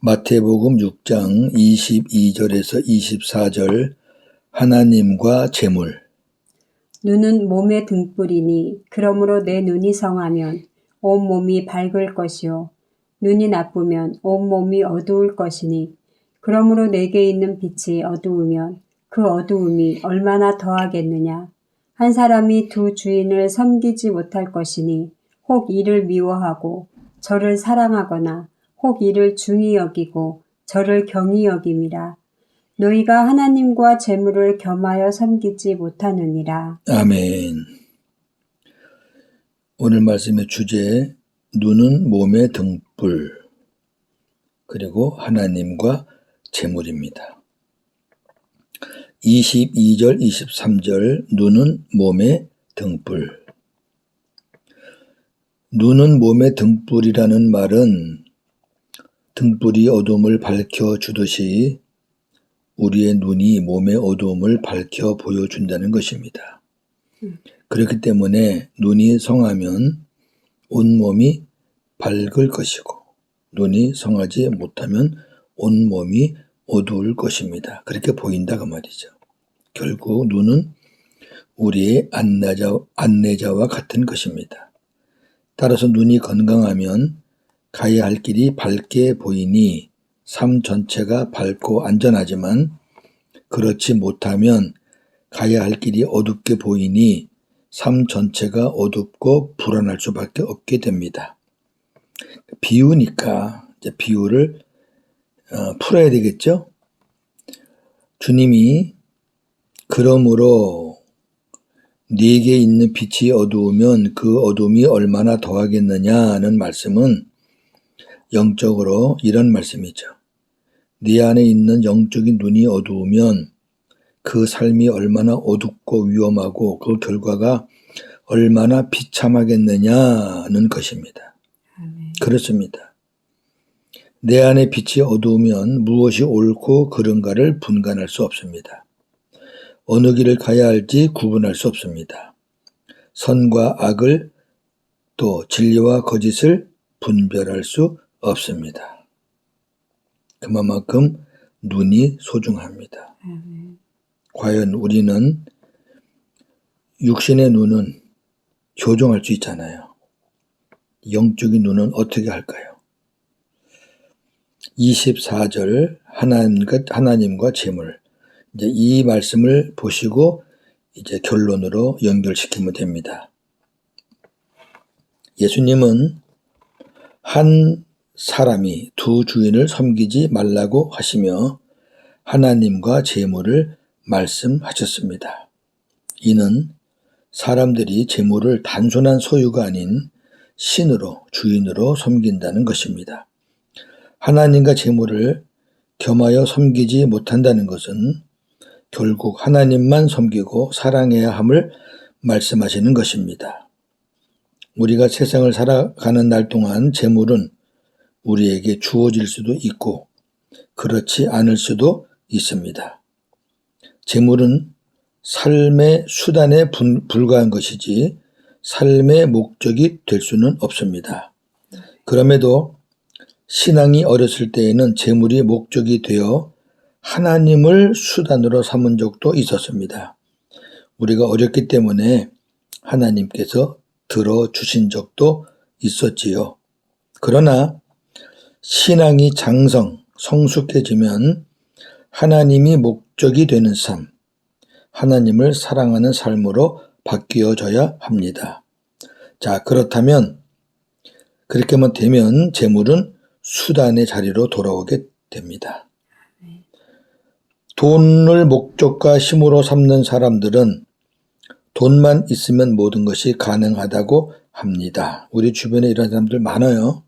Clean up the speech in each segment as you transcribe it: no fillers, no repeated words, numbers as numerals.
마태복음 6장 22절에서 24절 하나님과 재물. 눈은 몸의 등불이니 그러므로 내 눈이 성하면 온 몸이 밝을 것이요 눈이 나쁘면 온 몸이 어두울 것이니 그러므로 내게 있는 빛이 어두우면 그 어두움이 얼마나 더하겠느냐. 한 사람이 두 주인을 섬기지 못할 것이니 혹 이를 미워하고 저를 사랑하거나 혹 이를 중히 여기고 저를 경히 여김이라. 너희가 하나님과 재물을 겸하여 섬기지 못하느니라. 아멘. 오늘 말씀의 주제, 눈은 몸의 등불, 그리고 하나님과 재물입니다. 22절, 23절, 눈은 몸의 등불. 눈은 몸의 등불이라는 말은 등불이 어둠을 밝혀주듯이 우리의 눈이 몸의 어두움을 밝혀 보여준다는 것입니다. 그렇기 때문에 눈이 성하면 온몸이 밝을 것이고 눈이 성하지 못하면 온몸이 어두울 것입니다. 그렇게 보인다 그 말이죠. 결국 눈은 우리의 안내자와 같은 것입니다. 따라서 눈이 건강하면 가야 할 길이 밝게 보이니 삶 전체가 밝고 안전하지만 그렇지 못하면 가야 할 길이 어둡게 보이니 삶 전체가 어둡고 불안할 수밖에 없게 됩니다. 비유니까 이제 비유를 풀어야 되겠죠? 주님이 그러므로 네게 있는 빛이 어두우면 그 어둠이 얼마나 더하겠느냐는 말씀은 영적으로 이런 말씀이죠. 네 안에 있는 영적인 눈이 어두우면 그 삶이 얼마나 어둡고 위험하고 그 결과가 얼마나 비참하겠느냐는 것입니다. 그렇습니다. 내 안에 빛이 어두우면 무엇이 옳고 그른가를 분간할 수 없습니다. 어느 길을 가야 할지 구분할 수 없습니다. 선과 악을 또 진리와 거짓을 분별할 수 없습니다. 그만큼 눈이 소중합니다. 과연 우리는 육신의 눈은 교정할 수 있잖아요. 영적인 눈은 어떻게 할까요? 24절 하나님과 재물. 이제 이 말씀을 보시고 이제 결론으로 연결시키면 됩니다. 예수님은 한 사람이 두 주인을 섬기지 말라고 하시며 하나님과 재물을 말씀하셨습니다. 이는 사람들이 재물을 단순한 소유가 아닌 신으로, 주인으로 섬긴다는 것입니다. 하나님과 재물을 겸하여 섬기지 못한다는 것은 결국 하나님만 섬기고 사랑해야 함을 말씀하시는 것입니다. 우리가 세상을 살아가는 날 동안 재물은 우리에게 주어질 수도 있고 그렇지 않을 수도 있습니다. 재물은 삶의 수단에 불과한 것이지 삶의 목적이 될 수는 없습니다. 그럼에도 신앙이 어렸을 때에는 재물이 목적이 되어 하나님을 수단으로 삼은 적도 있었습니다. 우리가 어렸기 때문에 하나님께서 들어주신 적도 있었지요. 그러나 신앙이 성숙해지면 하나님이 목적이 되는 삶, 하나님을 사랑하는 삶으로 바뀌어져야 합니다. 자, 그렇게만 되면 재물은 수단의 자리로 돌아오게 됩니다. 돈을 목적과 힘으로 삼는 사람들은 돈만 있으면 모든 것이 가능하다고 합니다. 우리 주변에 이런 사람들 많아요.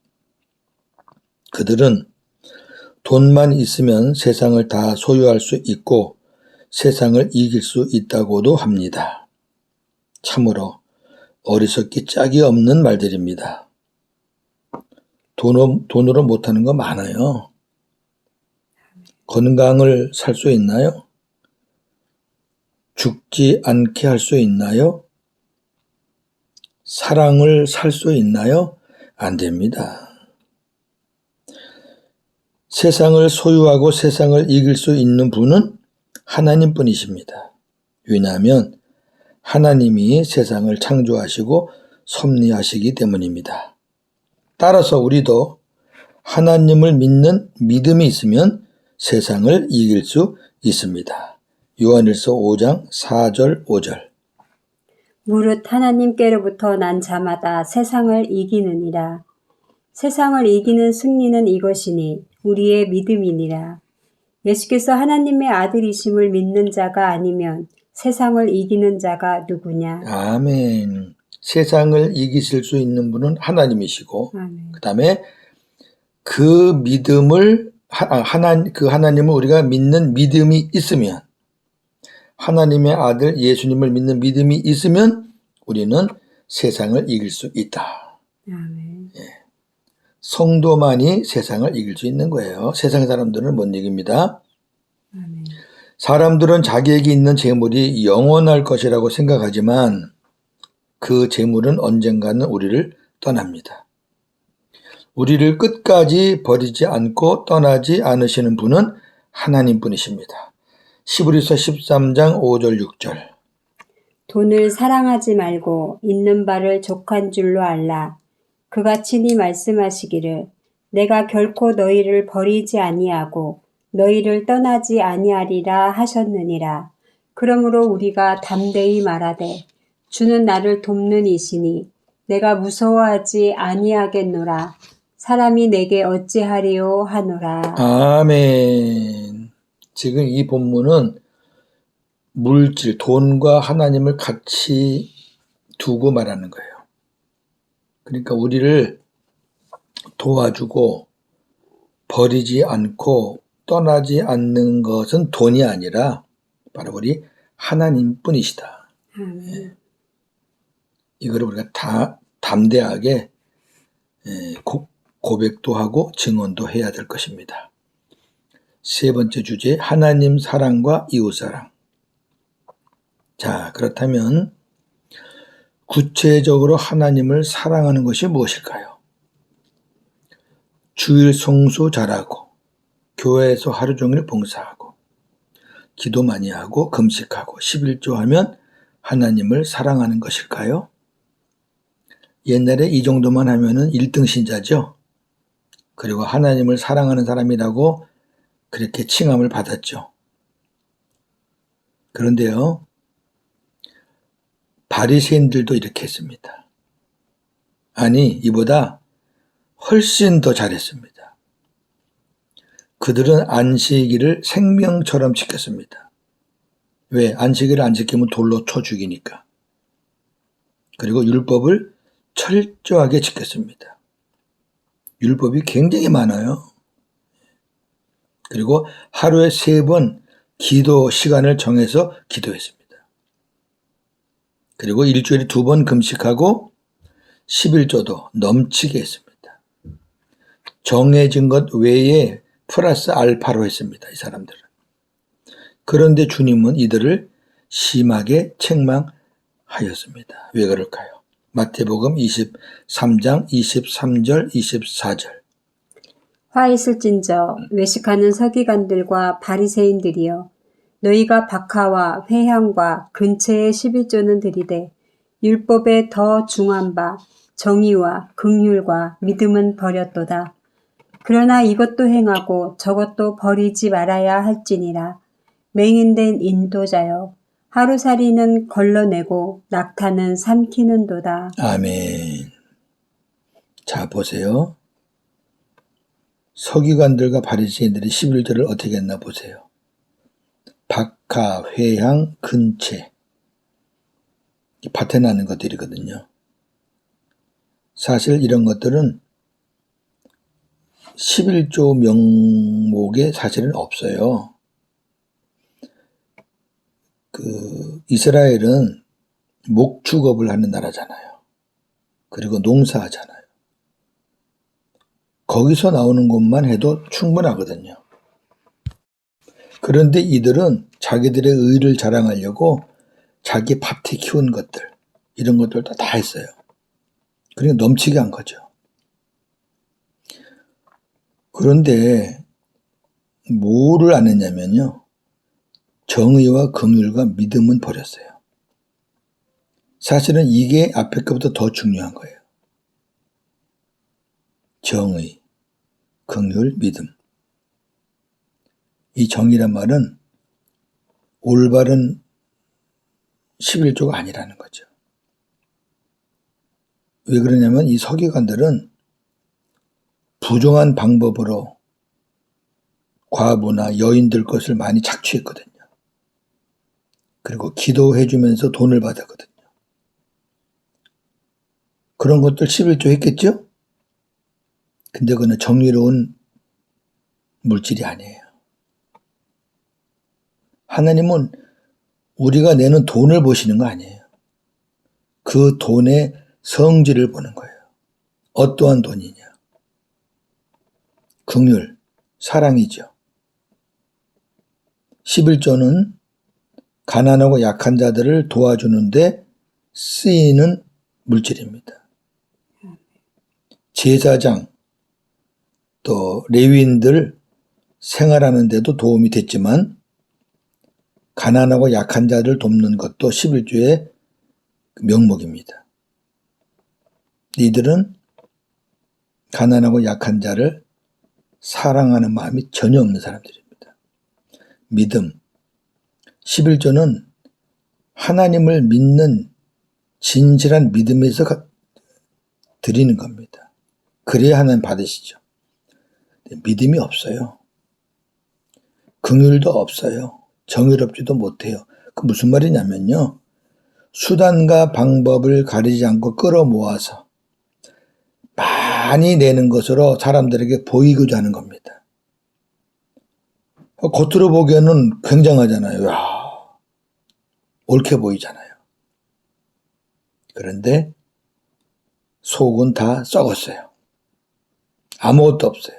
그들은 돈만 있으면 세상을 다 소유할 수 있고 세상을 이길 수 있다고도 합니다. 참으로 어리석기 짝이 없는 말들입니다. 돈으로 못하는 거 많아요. 건강을 살 수 있나요? 죽지 않게 할 수 있나요? 사랑을 살 수 있나요? 안 됩니다. 세상을 소유하고 세상을 이길 수 있는 분은 하나님뿐이십니다. 왜냐하면 하나님이 세상을 창조하시고 섭리하시기 때문입니다. 따라서 우리도 하나님을 믿는 믿음이 있으면 세상을 이길 수 있습니다. 요한일서 5장 4절 5절. 무릇 하나님께로부터 난 자마다 세상을 이기느니라. 세상을 이기는 승리는 이것이니 우리의 믿음이니라. 예수께서 하나님의 아들이심을 믿는 자가 아니면 세상을 이기는 자가 누구냐? 아멘. 세상을 이기실 수 있는 분은 하나님이시고, 아멘. 그 다음에 그 믿음을, 그 하나님을 우리가 믿는 믿음이 있으면, 하나님의 아들 예수님을 믿는 믿음이 있으면 우리는 세상을 이길 수 있다. 아멘. 성도만이 세상을 이길 수 있는 거예요. 세상 사람들은 못 이깁니다. 아멘. 사람들은 자기에게 있는 재물이 영원할 것이라고 생각하지만 그 재물은 언젠가는 우리를 떠납니다. 우리를 끝까지 버리지 않고 떠나지 않으시는 분은 하나님뿐이십니다. 히브리서 13장 5절 6절. 돈을 사랑하지 말고 있는 바를 족한 줄로 알라. 그가 친히 말씀하시기를 내가 결코 너희를 버리지 아니하고 너희를 떠나지 아니하리라 하셨느니라. 그러므로 우리가 담대히 말하되 주는 나를 돕는 이시니 내가 무서워하지 아니하겠노라. 사람이 내게 어찌하리요 하노라. 아멘. 지금 이 본문은 물질, 돈과 하나님을 같이 두고 말하는 거예요. 그러니까 우리를 도와주고 버리지 않고 떠나지 않는 것은 돈이 아니라 바로 우리 하나님뿐이시다. 아멘. 이거를 우리가 다 담대하게 고백도 하고 증언도 해야 될 것입니다. 세 번째 주제, 하나님 사랑과 이웃 사랑. 자, 그렇다면 구체적으로 하나님을 사랑하는 것이 무엇일까요? 주일 성수 잘하고 교회에서 하루 종일 봉사하고 기도 많이 하고 금식하고 11조 하면 하나님을 사랑하는 것일까요? 옛날에 이 정도만 하면은 1등 신자죠. 그리고 하나님을 사랑하는 사람이라고 그렇게 칭함을 받았죠. 그런데요, 바리새인들도 이렇게 했습니다. 아니, 이보다 훨씬 더 잘했습니다. 그들은 안식일을 생명처럼 지켰습니다. 왜? 안식일을 안 지키면 돌로 쳐 죽이니까. 그리고 율법을 철저하게 지켰습니다. 율법이 굉장히 많아요. 그리고 하루에 3번 기도 시간을 정해서 기도했습니다. 그리고 일주일에 2번 금식하고 11조도 넘치게 했습니다. 정해진 것 외에 플러스 알파로 했습니다. 이 사람들은. 그런데 주님은 이들을 심하게 책망하였습니다. 왜 그럴까요? 마태복음 23장 23절 24절. 화 있을진저 외식하는 서기관들과 바리새인들이여 너희가 박하와 회향과 근처의 11조는 들이되 율법에 더 중한 바 정의와 긍휼과 믿음은 버렸도다. 그러나 이것도 행하고 저것도 버리지 말아야 할지니라. 맹인된 인도자여 하루살이는 걸러내고 낙타는 삼키는도다. 아멘. 자, 보세요. 서기관들과 바리새인들이 11절을 어떻게 했나 보세요. 박하, 회향, 근채. 밭에 나는 것들이거든요. 사실 이런 것들은 11조 명목에 사실은 없어요. 이스라엘은 목축업을 하는 나라잖아요. 그리고 농사하잖아요. 거기서 나오는 것만 해도 충분하거든요. 그런데 이들은 자기들의 의를 자랑하려고 자기 밭에 키운 것들, 이런 것들도 다 했어요. 그러니까 넘치게 한 거죠. 그런데 뭐를 안 했냐면요. 정의와 긍휼과 믿음은 버렸어요. 사실은 이게 앞에 것보다 더 중요한 거예요. 정의, 긍휼, 믿음. 이 정의란 말은 올바른 11조가 아니라는 거죠. 왜 그러냐면 이 서기관들은 부정한 방법으로 과부나 여인들 것을 많이 착취했거든요. 그리고 기도해주면서 돈을 받았거든요. 그런 것들 11조 했겠죠? 근데 그거는 정의로운 물질이 아니에요. 하나님은 우리가 내는 돈을 보시는 거 아니에요. 그 돈의 성질을 보는 거예요. 어떠한 돈이냐? 긍휼, 사랑이죠. 11조는 가난하고 약한 자들을 도와주는데 쓰이는 물질입니다. 제사장, 또 레위인들 생활하는 데도 도움이 됐지만 가난하고 약한 자를 돕는 것도 11조의 명목입니다. 이들은 가난하고 약한 자를 사랑하는 마음이 전혀 없는 사람들입니다. 믿음. 11조는 하나님을 믿는 진실한 믿음에서 드리는 겁니다. 그래야 하나님 받으시죠. 믿음이 없어요. 긍휼도 없어요. 정의롭지도 못해요. 그 무슨 말이냐면요. 수단과 방법을 가리지 않고 끌어모아서 많이 내는 것으로 사람들에게 보이고자 하는 겁니다. 겉으로 보기에는 굉장하잖아요. 야, 옳게 보이잖아요. 그런데 속은 다 썩었어요. 아무것도 없어요.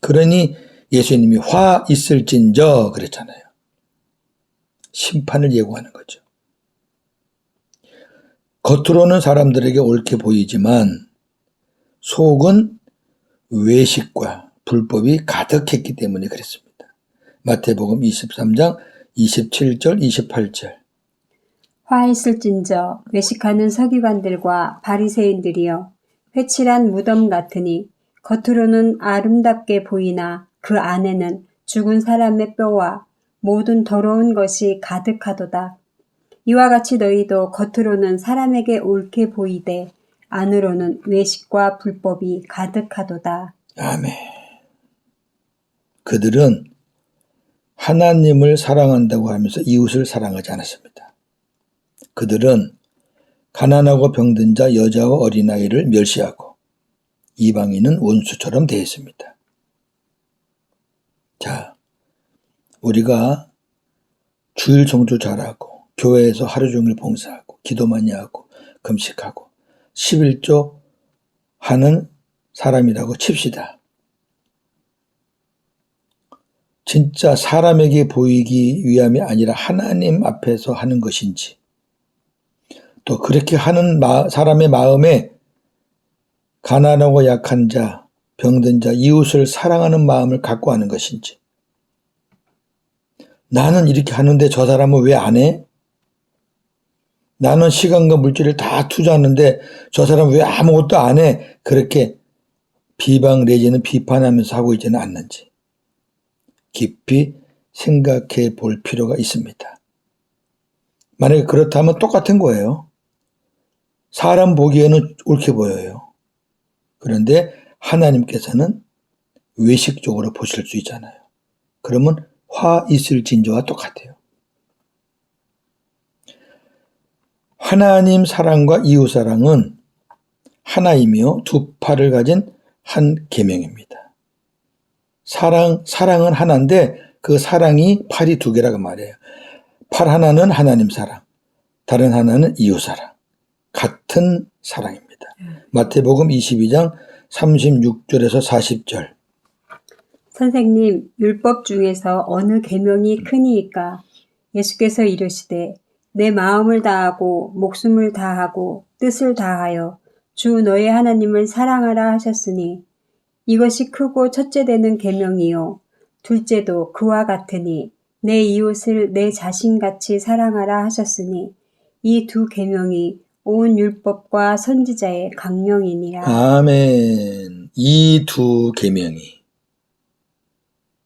그러니 예수님이 화 있을진저 그랬잖아요. 심판을 예고하는 거죠. 겉으로는 사람들에게 옳게 보이지만 속은 외식과 불법이 가득했기 때문에 그랬습니다. 마태복음 23장 27절 28절. 화 있을진저 외식하는 서기관들과 바리새인들이여 회칠한 무덤 같으니 겉으로는 아름답게 보이나 그 안에는 죽은 사람의 뼈와 모든 더러운 것이 가득하도다. 이와 같이 너희도 겉으로는 사람에게 옳게 보이되 안으로는 외식과 불법이 가득하도다. 아멘. 그들은 하나님을 사랑한다고 하면서 이웃을 사랑하지 않았습니다. 그들은 가난하고 병든 자, 여자와 어린아이를 멸시하고 이방인은 원수처럼 대했습니다. 자, 우리가 주일 성주 잘하고 교회에서 하루 종일 봉사하고 기도 많이 하고 금식하고 11조 하는 사람이라고 칩시다. 진짜 사람에게 보이기 위함이 아니라 하나님 앞에서 하는 것인지, 또 그렇게 하는 사람의 마음에 가난하고 약한 자, 병든 자, 이웃을 사랑하는 마음을 갖고 하는 것인지, 나는 이렇게 하는데 저 사람은 왜 안 해? 나는 시간과 물질을 다 투자하는데 저 사람은 왜 아무것도 안 해? 그렇게 비방 내지는 비판하면서 하고 있지는 않는지 깊이 생각해 볼 필요가 있습니다. 만약에 그렇다면 똑같은 거예요. 사람 보기에는 옳게 보여요. 그런데 하나님께서는 외식적으로 보실 수 있잖아요. 그러면 화 있을 진저와 똑같아요. 하나님 사랑과 이웃 사랑은 하나이며 두 팔을 가진 한 계명입니다. 사랑은 하나인데 그 사랑이 팔이 두 개라고 말해요. 팔 하나는 하나님 사랑, 다른 하나는 이웃 사랑. 같은 사랑입니다. 마태복음 22장 36절에서 40절. 선생님, 율법 중에서 어느 계명이 크니이까? 예수께서 이르시되 내 마음을 다하고 목숨을 다하고 뜻을 다하여 주 너의 하나님을 사랑하라 하셨으니 이것이 크고 첫째 되는 계명이요 둘째도 그와 같으니 내 이웃을 내 자신같이 사랑하라 하셨으니 이 두 계명이 온 율법과 선지자의 강령이니라. 아멘. 이 두 계명이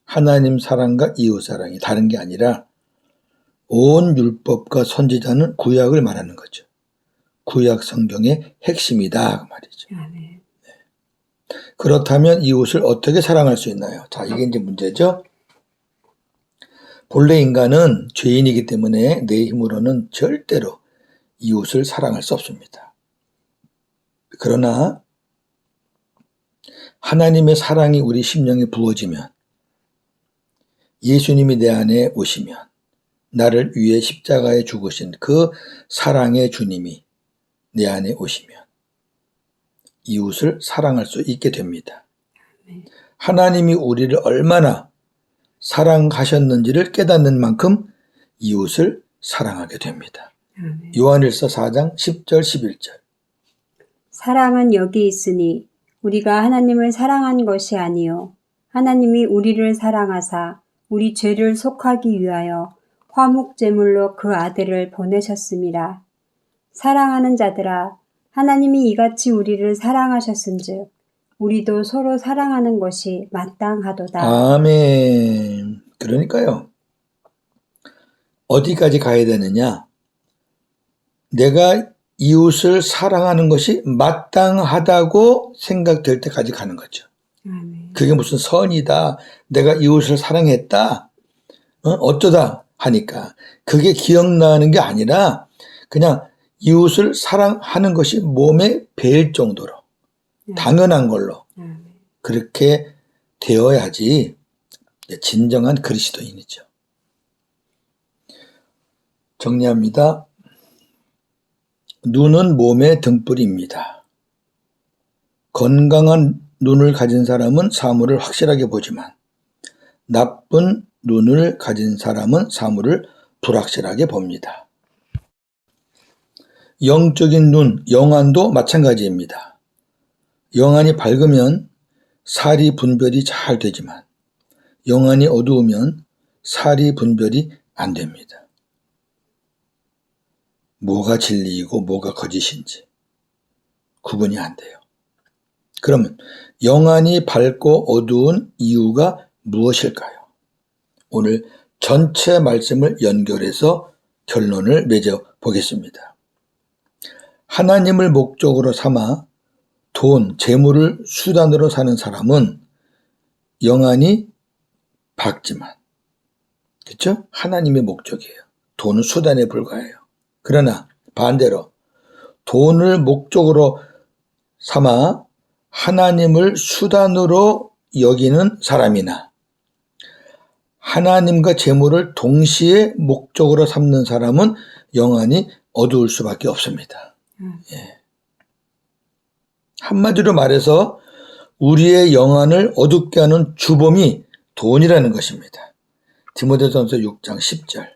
하나님 사랑과 이웃 사랑이 다른 게 아니라 온 율법과 선지자는 구약을 말하는 거죠. 구약 성경의 핵심이다 그 말이죠. 아멘. 그렇다면 이웃을 어떻게 사랑할 수 있나요? 자, 이게 이제 문제죠. 본래 인간은 죄인이기 때문에 내 힘으로는 절대로 이웃을 사랑할 수 없습니다. 그러나 하나님의 사랑이 우리 심령에 부어지면, 예수님이 내 안에 오시면, 나를 위해 십자가에 죽으신 그 사랑의 주님이 내 안에 오시면 이웃을 사랑할 수 있게 됩니다. 하나님이 우리를 얼마나 사랑하셨는지를 깨닫는 만큼 이웃을 사랑하게 됩니다. 요한일서 4장 10절 11절. 사랑은 여기 있으니 우리가 하나님을 사랑한 것이 아니요 하나님이 우리를 사랑하사 우리 죄를 속하기 위하여 화목제물로 그 아들을 보내셨음이라. 사랑하는 자들아, 하나님이 이같이 우리를 사랑하셨은즉 우리도 서로 사랑하는 것이 마땅하도다. 아멘. 그러니까요. 어디까지 가야 되느냐? 내가 이웃을 사랑하는 것이 마땅하다고 생각될 때까지 가는 거죠. 아멘. 그게 무슨 선이다. 내가 이웃을 사랑했다. 어쩌다 하니까 그게 기억나는 게 아니라 그냥 이웃을 사랑하는 것이 몸에 배일 정도로 당연한 걸로 그렇게 되어야지 진정한 그리스도인이죠. 정리합니다. 눈은 몸의 등불입니다. 건강한 눈을 가진 사람은 사물을 확실하게 보지만 나쁜 눈을 가진 사람은 사물을 불확실하게 봅니다. 영적인 눈, 영안도 마찬가지입니다. 영안이 밝으면 사리 분별이 잘 되지만 영안이 어두우면 사리 분별이 안 됩니다. 뭐가 진리이고 뭐가 거짓인지 구분이 안 돼요. 그러면 영안이 밝고 어두운 이유가 무엇일까요? 오늘 전체 말씀을 연결해서 결론을 맺어 보겠습니다. 하나님을 목적으로 삼아 돈, 재물을 수단으로 사는 사람은 영안이 밝지만, 그렇죠? 하나님의 목적이에요. 돈은 수단에 불과해요. 그러나 반대로 돈을 목적으로 삼아 하나님을 수단으로 여기는 사람이나 하나님과 재물을 동시에 목적으로 삼는 사람은 영안이 어두울 수밖에 없습니다. 예. 한마디로 말해서 우리의 영안을 어둡게 하는 주범이 돈이라는 것입니다. 디모데전서 6장 10절.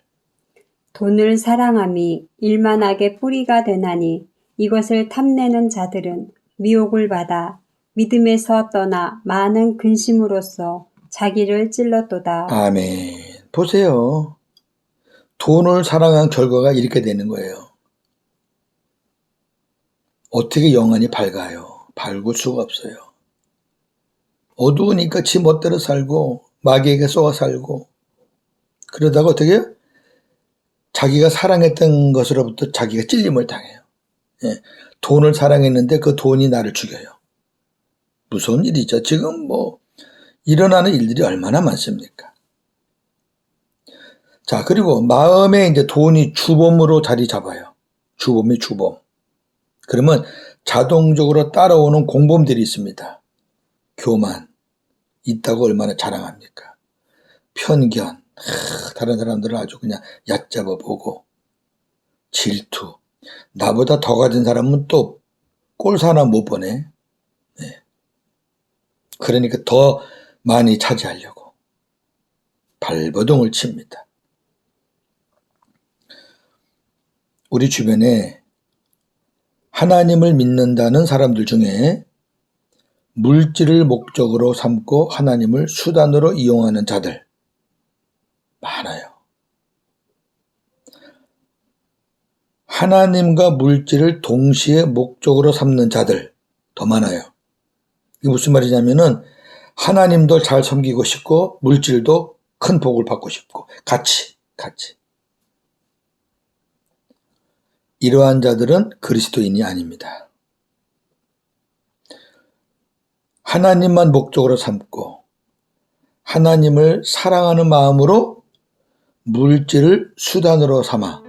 돈을 사랑함이 일만하게 뿌리가 되나니 이것을 탐내는 자들은 미혹을 받아 믿음에서 떠나 많은 근심으로써 자기를 찔렀도다. 아멘. 보세요. 돈을 사랑한 결과가 이렇게 되는 거예요. 어떻게 영안이 밝아요? 밝을 수가 없어요. 어두우니까 지 멋대로 살고 마귀에게 쏘아 살고 그러다가 어떻게 해요? 자기가 사랑했던 것으로부터 자기가 찔림을 당해요. 예. 돈을 사랑했는데 그 돈이 나를 죽여요. 무서운 일이죠. 지금 일어나는 일들이 얼마나 많습니까? 자, 그리고 마음에 이제 돈이 주범으로 자리 잡아요. 주범이 주범. 그러면 자동적으로 따라오는 공범들이 있습니다. 교만, 있다고 얼마나 자랑합니까? 편견, 다른 사람들을 아주 그냥 얕잡아 보고, 질투, 나보다 더 가진 사람은 또 꼴사 하나 못 보네. 네. 그러니까 더 많이 차지하려고 발버둥을 칩니다. 우리 주변에 하나님을 믿는다는 사람들 중에 물질을 목적으로 삼고 하나님을 수단으로 이용하는 자들 많아요. 하나님과 물질을 동시에 목적으로 삼는 자들 더 많아요. 이게 무슨 말이냐면은 하나님도 잘 섬기고 싶고 물질도 큰 복을 받고 싶고 같이. 이러한 자들은 그리스도인이 아닙니다. 하나님만 목적으로 삼고 하나님을 사랑하는 마음으로 물질을 수단으로 삼아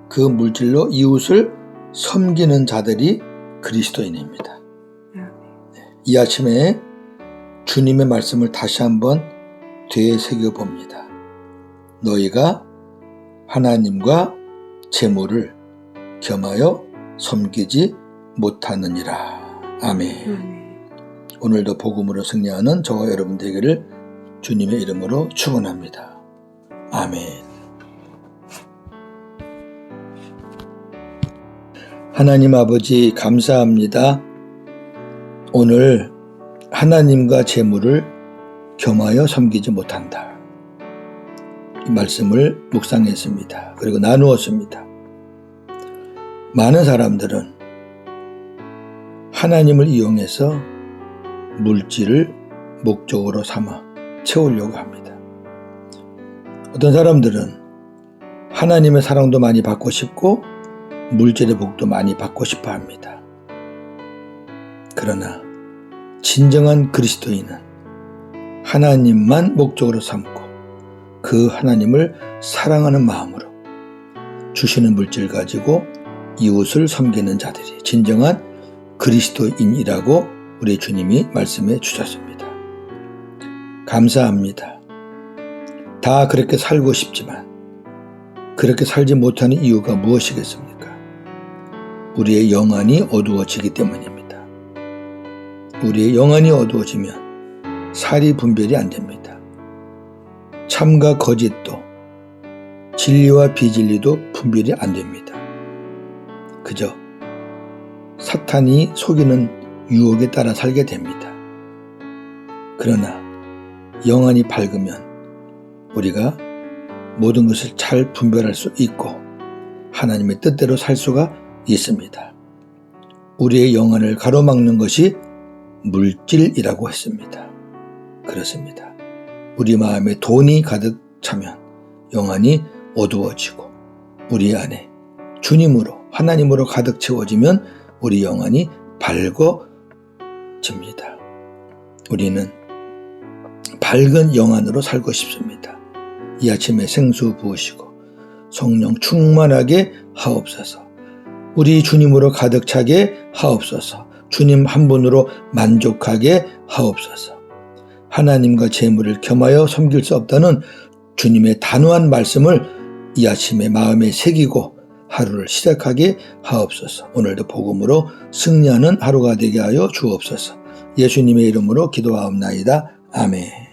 그 물질로 이웃을 섬기는 자들이 그리스도인입니다. 이 아침에 주님의 말씀을 다시 한번 되새겨 봅니다. 너희가 하나님과 재물을 겸하여 섬기지 못하느니라. 아멘. 오늘도 복음으로 승리하는 저와 여러분 되기를 주님의 이름으로 축원합니다. 아멘. 하나님 아버지 감사합니다. 오늘 하나님과 재물을 겸하여 섬기지 못한다. 이 말씀을 묵상했습니다. 그리고 나누었습니다. 많은 사람들은 하나님을 이용해서 물질을 목적으로 삼아 채우려고 합니다. 어떤 사람들은 하나님의 사랑도 많이 받고 싶고 물질의 복도 많이 받고 싶어 합니다. 그러나 진정한 그리스도인은 하나님만 목적으로 삼고 그 하나님을 사랑하는 마음으로 주시는 물질 가지고 이웃을 섬기는 자들이 진정한 그리스도인이라고 우리 주님이 말씀해 주셨습니다. 감사합니다. 다 그렇게 살고 싶지만 그렇게 살지 못하는 이유가 무엇이겠습니까? 우리의 영안이 어두워지기 때문입니다. 우리의 영안이 어두워지면 사리 분별이 안 됩니다. 참과 거짓도 진리와 비진리도 분별이 안 됩니다. 그저 사탄이 속이는 유혹에 따라 살게 됩니다. 그러나 영안이 밝으면 우리가 모든 것을 잘 분별할 수 있고 하나님의 뜻대로 살 수가 있습니다. 우리의 영안을 가로막는 것이 물질이라고 했습니다. 그렇습니다. 우리 마음에 돈이 가득 차면 영안이 어두워지고 우리 안에 주님으로 하나님으로 가득 채워지면 우리 영안이 밝아집니다. 우리는 밝은 영안으로 살고 싶습니다. 이 아침에 생수 부으시고 성령 충만하게 하옵소서. 우리 주님으로 가득 차게 하옵소서. 주님 한 분으로 만족하게 하옵소서. 하나님과 재물을 겸하여 섬길 수 없다는 주님의 단호한 말씀을 이 아침에 마음에 새기고 하루를 시작하게 하옵소서. 오늘도 복음으로 승리하는 하루가 되게 하여 주옵소서. 예수님의 이름으로 기도하옵나이다. 아멘.